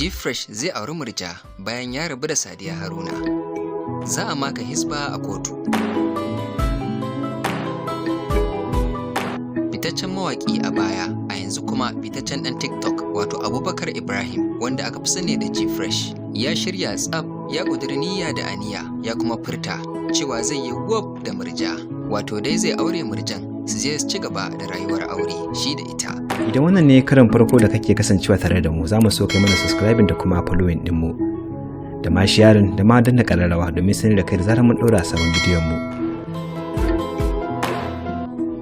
G-Fresh zai auri Murja bayan ya rabu da Sadiya Haruna. Za a maka hisba a kotu. Fitaccen mawaƙi a baya, a yanzu kuma fitaccen ɗan TikTok wato Abubakar Ibrahim wanda aka fi sani da G-Fresh. Ya shirya tsaf, ya ƙudiri niyya da aniya, ya kuma furta cewa zai yi wab da Murja, wato dai zai aure Murjan su je su ci gaba da rayuwar aure shi da ita. Idan wannan ne karin farko da kake kasancewa tare da mu, za mu so kai mana subscribing da kuma following din mu, da ma sharing da ma danna ƙararrawa domin sanar da kai da zarar mun ɗora sabon bidiyon mu.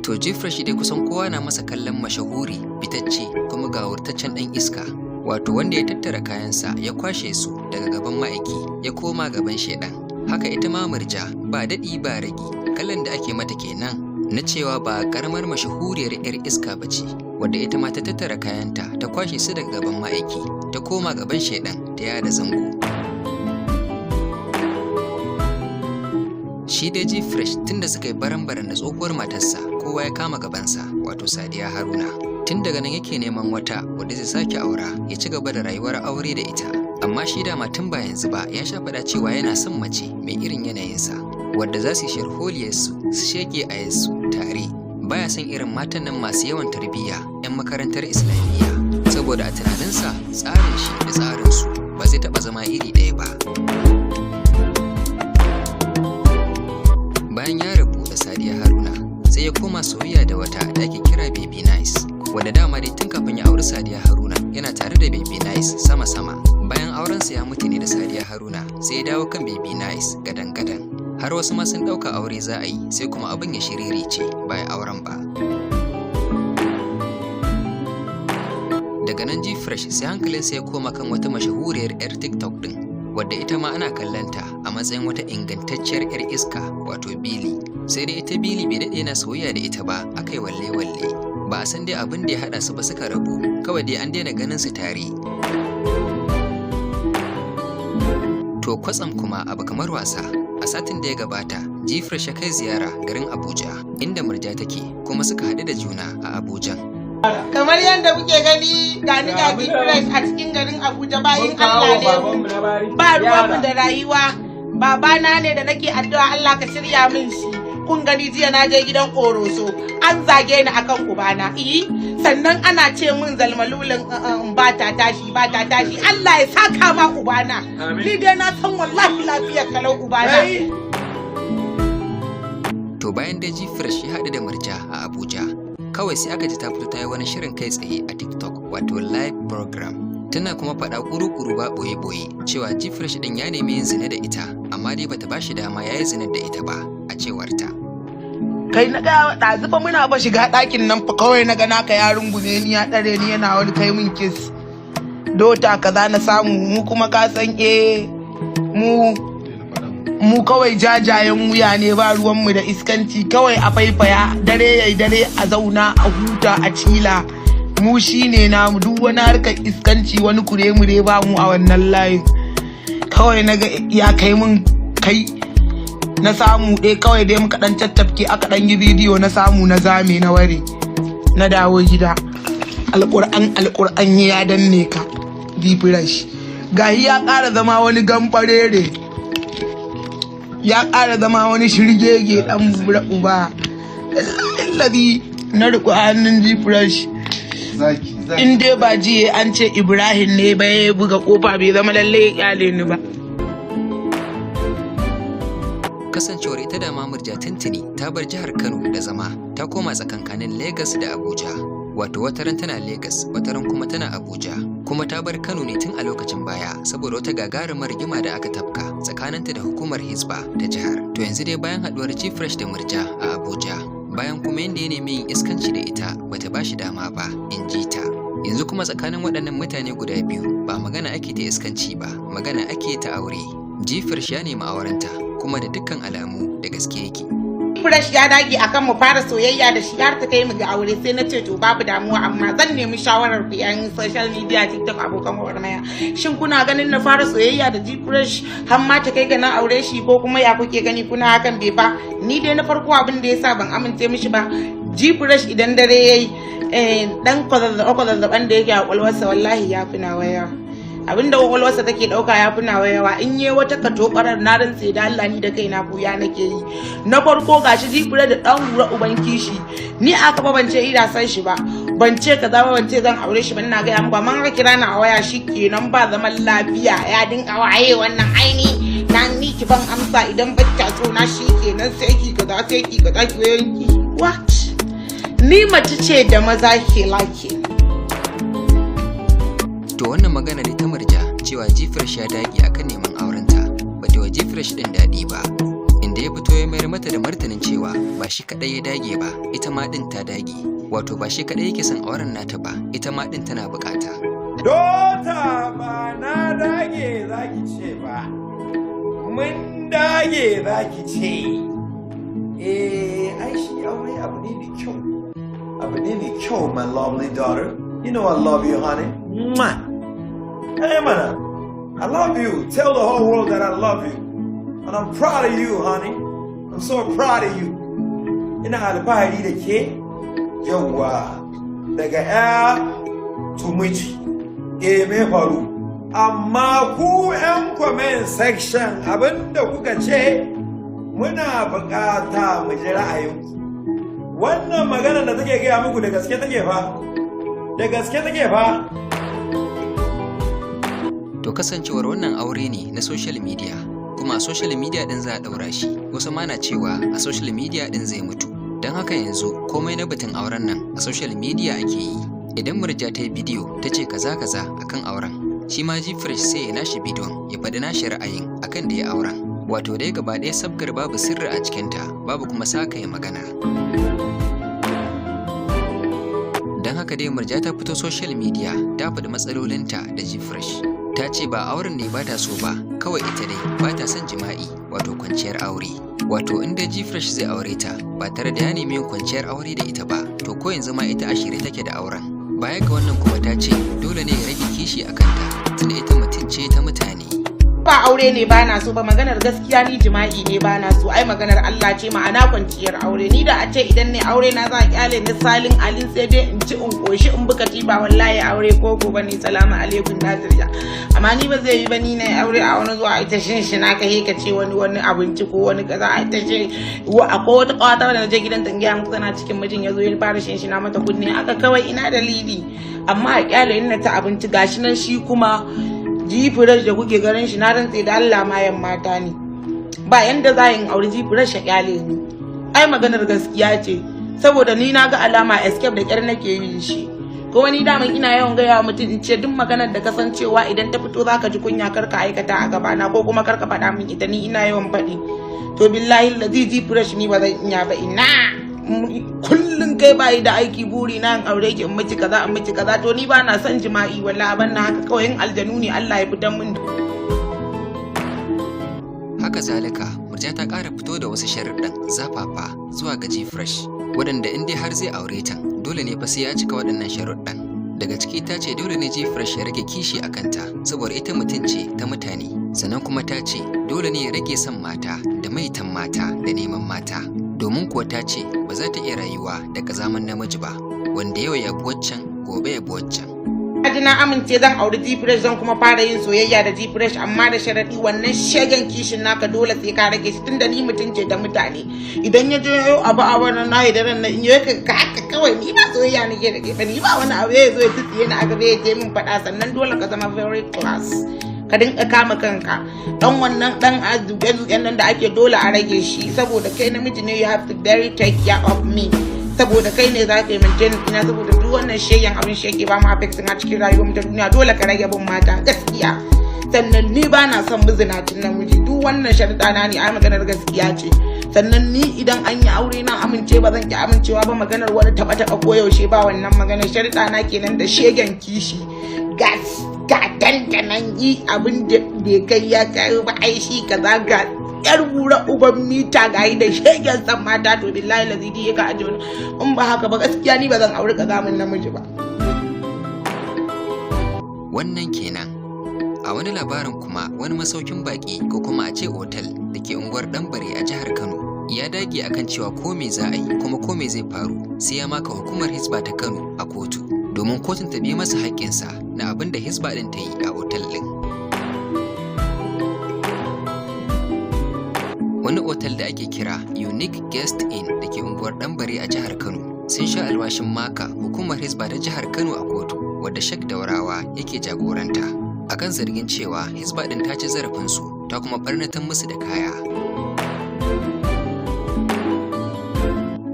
To G-Fresh dai kusan kowa na masa kallon mashahuri, fitacce kuma gawurtaccen ɗan iska, wato wanda ya tattara kayansa ya kwashe su daga gaban ma'aiki ya koma gaban shedan. Haka ita ma Murja ba daɗi ba ragi, kallon da ake mata kenan na cewa ba karamar mashahuriyar 'yar iska ba ce, wadda ita ma ta tattara kayanta ta kwashe su daga gaban ma'aiki ta koma gaban shedan ta yada zango. Shi dai G-Fresh tunda suka yi baran-baran da tsohuwar matarsa, kowa ya kama gabansa wato Sadiya Haruna. Tun daga nan yake neman wata wadda zai sake aura ya ci gaba da rayuwar aure da ita. Amma shi dama tun ba yanzu ba ya sha faɗa cewa yana son mace mai irin yanayinsa, wadda za su yi sharholiyarsu su sheke a yansu tare. Baya son irin matan nan masu yawan tarbiyya 'yan makarantar Islamiyya, saboda a tunaninsa tsarin shi da tsarinsu ba zai taɓa zama iri ɗaya ba. Bayan ya rabu da Sadiya Haruna, sai ya koma soyayya da wata da ake kira Baby Nice, wadda dama dai tun kafin ya auri Sadiya Haruna yana tare da Baby Nice sama-sama. Bayan aurensa ya mutu ne da Sadiya Haruna, sai ya dawo kan Baby Nice gadan-gadan. Har wasu ma sun ɗauka aure za a yi, sai kuma abin ya shiririce ba ya auren ba. Daga nan G-Fresh sai hankalinsa ya koma kan wata mashahuriyar 'yar TikTok ɗin, wadda ita ma ana kallanta a matsayin wata ingantacciyar 'yar iska wato Billy. Sai dai ita Billy bai daɗe na soyayya da ita ba, aka yi walle-walle. Ba a san dai abin da ya haɗa su ba suka rabu, kawai dai an daina ganin su tare. To kwatsam kuma abu kamar wasa, a satin da ya gabata G-Fresh ya kai ziyara garin Abuja inda Murja take, kuma suka haɗu da juna a Abuja. Kamar yadda kuke gani ga ni ga G-Fresh a cikin garin Abuja, bayin Allah ne ba ruwanmu da rayuwa. Babana ne da nake addu'a Allah ka shirya min shi. Kun gani jiya na je gidan Koroso an zage ni akan ubana, sannan ana ce min zalmalulin ba ta tashi. Allah ya saka ma ubana. Ni dai na san wallahi lafiyar kalau ubana. To bayan da G-Fresh ya haɗu da Murja a Abuja, kawai sai aka ji ta fito ta yi wani shirin kai tsaye a TikTok wato live program. Tana kuma faɗa kuru-kuru ba ɓoye-ɓoye cewa G-Fresh ɗin ya nemi yin zina da ita, amma dai bata bashi dama ya yi zina da ita ba a cewarta. Kai na ga ɗazufa muna ba shiga ɗakin nan fa kawai na ga naka ya rungume ni ya ɗare ni yana wani kai min kiss. Dota kaza na samu, mu kuma ka san mu kawai jajayen wuya ne, ba ruwanmu da iskanci, kawai a faifaya dare yayi dare a zauna a huta a cila. Mu shine namu, duk wani harkar iskanci wani kure-mure ba mu a wannan layin. Kawai na ga ya kai mun kai na samu ɗaya, kawai dai muka ɗan cattafke aka ɗan yi bidiyo na samu na zame na ware na dawo gida. Alƙur'an ya danne ka G-Fresh. Gahi ya ƙara zama wani gamfarere, ya ƙara zama wani shirgege ɗan bura uba. Lallabi na riƙo hannun G-Fresh. In dai ba jiye an ce Ibrahim ne ba ya buga kofa, bai zama lalle ya kyale ni ba. Kasancewar ita da Murja tuntuni ta bar jihar Kano da zama, ta koma tsakankanin Lagos da Abuja. Wato wataran tana Lagos, wataran kuma tana Abuja. Kuma ta bar Kano ne tun a lokacin baya saboda wata gagarumar rigima da aka tafka tsakaninta da hukumar Hisba ta jihar. To yanzu dai bayan haɗuwar G-Fresh da Murja a Abuja, bayan kuma yadda ya nemi yin iskanci da ita bata bashi dama ba, in ji ta. Yanzu kuma tsakanin waɗannan mutane guda biyu ba magana ake ta iskanci ba, magana ake ta aure. G-Fresh ya nemi aurenta, kuma da dukkan alamu da gaske yake. Fresh ya dage akan mu fara soyayya da shi har ta kai mu ga aure, sai na ce to babu damuwa, amma zan nemi shawarar ku yan social media TikTok abokan warmaya. Shin kuna ganin na fara soyayya da G-Fresh har ma ta kai ga na aure shi, ko kuma ya kuke gani kuna hakan bai ba? Ni dai na farko abin da yasa ban amince mishi ba, G-Fresh idan dare yayi dan kwazazzaban da yake a kwalwarsa wallahi ya fi nawa yawa. abinda kwakwalwarsa take ɗauka ya fi nawa yawa. In yi wata katobarar na rantse da Allah ni da kaina buya nake yi. Na farko gashi Jifire da ɗan gura uban kishi, ni aka ba ban ce ina san shi ba, ban ce kaza ba, ban ce zan aure shi ba, ina gaya muku amma ka kira na a waya shi kenan ba zaman lafiya, ya dinga waye wannan aini nan ni ki ban amsa idan bacca so na shi kenan sai ki kaza sai ki kaza ki yanki. What? Ni mace ce da maza ke like. To wannan magana ne ta Murja cewa Jifresh ya dage akan neman aurenta, bata wa Jifresh din daɗi ba, inda ya fito ya mayar mata da martanin cewa ba shi kadai ya dage ba, ita ma din ta dage, wato ba shi kadai yake son auren nata ba, ita ma din tana bukata. Dota ba na dage zaki ce ba, mun dage zaki ce. Ai shi aure abu ne mai kyau, abu ne mai kyau, my lovely daughter. You know I love you, honey. Mwah. Hey, man, I love you. Tell the whole world that I love you. And I'm proud of you, honey. I'm so proud of you. Ina alfahari da ke, yawa, daga ya to miji. Me faru. Amma ku 'yan comment section abinda kuka ce, muna bukata mu ji ra'ayinku. Wannan magana da take gaya muku da gaske take fa. Da gaske take fa. To kasancewar wannan aure ne na social media, kuma a social media din za a daura shi, wasu ma na cewa a social media din zai mutu. Don haka yanzu komai na batun auren nan a social media ake yi. Idan Murja ta yi bidiyo ta ce kaza akan auren, shi ma Jifresh sai ya nashi bidiyon ya faɗi nashi ra'ayin akan da ya auren. Wato dai gaba ɗaya sabgar babu sirri a cikinta, babu kuma saka ya magana. Don haka dai Murja ta fito social media ta faɗi matsalolinta da Jifresh. Ta ce ba auren ne ba ta so ba, kawai ita dai ba ta son jima'i, wato kwanciyar aure. Wato inda Jifresh zai aure ta ba tare da ya nemi yin kwanciyar aure da ita ba, to ko yanzu ma ita a shirye take da auren. Baya ga wannan kuma ta ce dole ne ya rage kishi a kanta, tunda ita mutum ce ta mutane. Ba aure ne ba na so ba, maganar gaskiya ni jima'i ne ba na so, ai maganar Allah ce, ma'ana kwanciyar aure. Ni da a ce idan ne aure na za a kyale ni salin alin sai dai in ci in koshi in buka ba wallahi aure ko gobe ni salamu alaikum Najeriya. Amma ni ba zai yi ba ni na aure a wani zuwa ita shinshina ka ka ce wani abinci ko wani kaza a ita ce akwai wata kawata da na je gidan tangiya muku tana cikin mijin ya zo ya fara shinshina mata kunne aka kawai ina dalili, amma a kyale ni na ta abinci gashi nan shi kuma Jifresh da kuke ganin shi na rantse da Allah mayan mata ne. Ba yanda za yin aure Jifresh ya kyale ni. Ai maganar gaskiya ce, saboda ni na ga alama escape da kyar nake yin shi. Kuma ni daman ina yawan gaya wa mutum in ce duk maganar da kasancewa idan ta fito zaka ji kunya karka aikata a gabana ko kuma karka faɗa min ita, ni ina yawan faɗi. To billahi lazi Jifresh ni ba zan iya ba, ina kullum kai bayi da aiki buri na in aure ki in miki kaza to ni ba na son jima'i wallahi ban na haka kawai in aljanu ne Allah ya fitan min. Haka zalika Murja ta ƙara fito da wasu sharuɗan zafafa zuwa ga Jifresh, waɗanda in dai har zai aure ta dole ne fa sai ya cika waɗannan sharuɗan. Daga ciki ta ce dole ne Jifresh ya rage kishi a kanta saboda ita mutum ce ta mutane, sannan kuma ta ce dole ne ya rage son mata da maitan mata da neman mata, domin kuwa ta ce ba za ta iya rayuwa da ƙazaman namiji ba, wanda yau ya bi waccan gobe ya bi waccan. Kaji na amince zan auri Jifresh, zan kuma fara yin soyayya da Jifresh, amma da sharaɗi wannan shagen kishin naka dole sai ka rage shi, tunda ni mutum ce da mutane. Idan ya je yau abu a wannan nayi da ran na in yi ka haka kawai ni ba soyayya nake da ke, ni ba wani abu ya zo ya tsiye ni a gaba ya je min faɗa, sannan dole ka zama very class. Ka dinka kama kanka, dan wannan dan zuke-zuken nan da ake dole a rage shi, saboda kai namiji ne, you have to very take care of me, saboda kai ne za ka yi maintain ina, saboda duk wannan shegen abin shege ba mu affecting a cikin rayuwar mu ta duniya, dole ka rage bin mata gaskiya. Sannan ni ba na son mizinacin namiji, duk wannan sharuɗa na ne ai maganar gaskiya ce. Sannan ni idan an yi aure na amince ba zan ki amincewa ba maganar wani taɓa-taɓa ko yaushe ba, wannan maganar sharuɗa na kenan da shegen kishi. Gas ga dandanan yi abin da bai kai ya kayo ba, ai shi kaza ga yar bura uban mita gayi da shegen san mata, to billahi lazidi ya ka aje wani in ba haka ba gaskiya ni ba zan aure kazamin namiji ba. Wannan kenan. A wani labarin kuma wani masaukin baki ko kuma a ce otal da ke unguwar Ɗanbare a jihar Kano ya dage akan cewa ko me za a yi kuma ko me zai faru sai ya maka hukumar Hisba ta Kano a kotu domin kotun ta bi masa haƙƙinsa na abin da Hisba ɗin ta yi a otal ɗin. Wani otal da ake kira Unique Guest Inn da ke unguwar Ɗanbare a jihar Kano sun sha alwashin maka hukumar Hisba ta jihar Kano a kotu wadda Sheikh Daurawa yake jagoranta akan zargin cewa Hisba ɗin ta ci zarafinsu ta kuma ɓarnatar musu da kaya.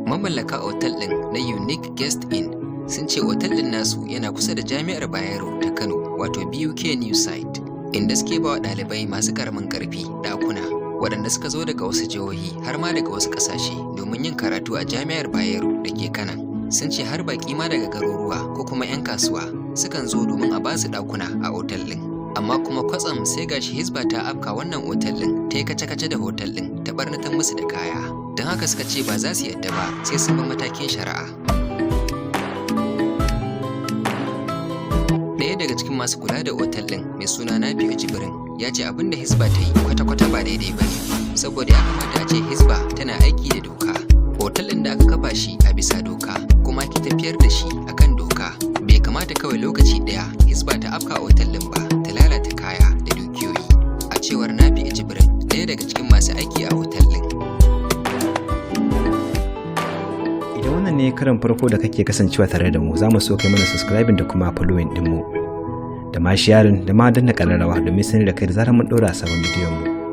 Mamallaka otal ɗin na Unique Guest Inn sun ce otal ɗin nasu yana kusa da Jami'ar Bayero ta Kano wato BUK New Site, inda suke ba wa ɗalibai masu ƙaramin ƙarfi ɗakuna waɗanda suka zo daga wasu jihohi har ma daga wasu ƙasashe domin yin karatu a Jami'ar Bayero da ke Kanan. Sun ce har baƙi ma daga garuruwa ko kuma 'yan kasuwa sukan zo domin a ba su ɗakuna a otal ɗin. Amma kuma kwatsam sai gashi Hisba ta afka wannan otal ɗin ta yi kace-kace da otal ɗin ta ɓarnatar musu da kaya. Don haka suka ce ba za su yadda ba sai sun bi matakin shari'a. Ɗaya daga cikin masu kula da otal ɗin mai suna Nafi'u Jibrin ya ce abin da Hisba ta yi kwata-kwata ba daidai ba ne, saboda ya kamata a ce Hisba tana aiki da doka. Otal ɗin da aka kafa shi a bisa doka kuma ki tafiyar da shi akan doka. Bai kamata kawai lokaci ɗaya Hisba ta afka otal ɗin ba ta lalata kaya da dukiyoyi, a cewar Nafi'u Jibrin, ɗaya daga cikin masu aiki a otal ɗin. Idan wannan ne karan farko da kake kasancewa tare da mu, za mu so kai mana subscribing da kuma following ɗinmu da ma sharing da ma danna ƙararrawa domin sanar da kai da zarar mun ɗora sabon bidiyon mu.